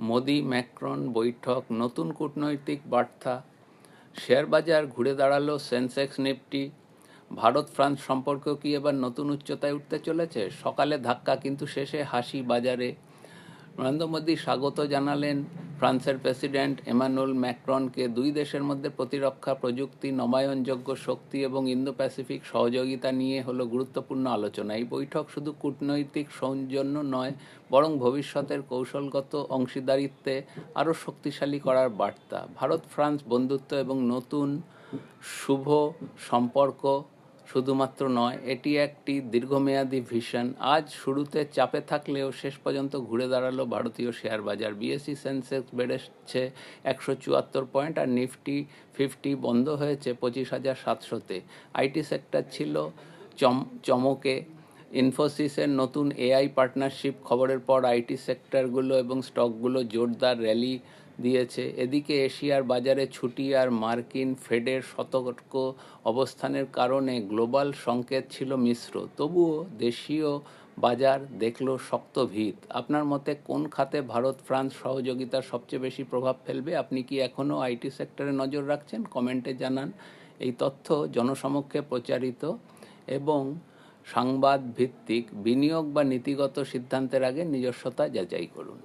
Modi Macron বৈঠক, নতুন কূটনৈতিক বার্তা, শেয়ার বাজার ঘুরে দাঁড়ালো, সেন্সেক্স নিফটি। ভারত ফ্রান্স সম্পর্ক কি এবার নতুন উচ্চতায় উঠতে চলেছে? সকালে ধাক্কা কিন্তু শেষে হাসি বাজারে। নরেন্দ্র মোদী স্বাগত জানালেন ফ্রান্সের প্রেসিডেন্ট এমানুয়েল ম্যাক্রনকে। দুই দেশের মধ্যে প্রতিরক্ষা প্রযুক্তি, নবায়নযোগ্য শক্তি এবং ইন্দো প্যাসিফিক সহযোগিতা নিয়ে হলো গুরুত্বপূর্ণ আলোচনা। এই বৈঠক শুধু কূটনৈতিক সৌজন্য নয়, বরং ভবিষ্যতের কৌশলগত অংশীদারিত্বে আরও শক্তিশালী করার বার্তা। ভারত ফ্রান্স বন্ধুত্ব এবং নতুন শুভ সম্পর্ক শুধুমাত্র নয়, এটি একটি দীর্ঘমেয়াদী ভিশন। আজ শুরুতে চাপে থাকলেও শেষ পর্যন্ত ঘুরে দাঁড়ালো ভারতীয় শেয়ার বাজার। বিএসসি সেন্সেক্স বেড়েছে 174 পয়েন্ট আর নিফটি 50 বন্ধ হয়েছে 25,700-তে। আইটি সেক্টর ছিল চমকে। ইনফোসিসের নতুন এআই পার্টনারশিপ খবরের পর আইটি সেক্টরগুলো এবং স্টকগুলো জোরদার র্যালি দিয়েছে। এদিকে এশিয়ার বাজারে ছুটি আর মার্কিন ফেডের সতর্ক অবস্থানের কারণে গ্লোবাল সংকেত ছিল মিশ্র। তবুও দেশীয় বাজার দেখল শক্ত ভিত। আপনার মতে কোন খাতে ভারত ফ্রান্স সহযোগিতা সবচেয়ে বেশি প্রভাব ফেলবে? আপনি কি এখনও আইটি সেক্টরে নজর রাখছেন? কমেন্টে জানান। এই তথ্য জনসমক্ষে প্রচারিত এবং সংবাদ ভিত্তিক। বিনিয়োগ বা নীতিগত সিদ্ধান্তের আগে নিজস্বতা যাচাই করুন।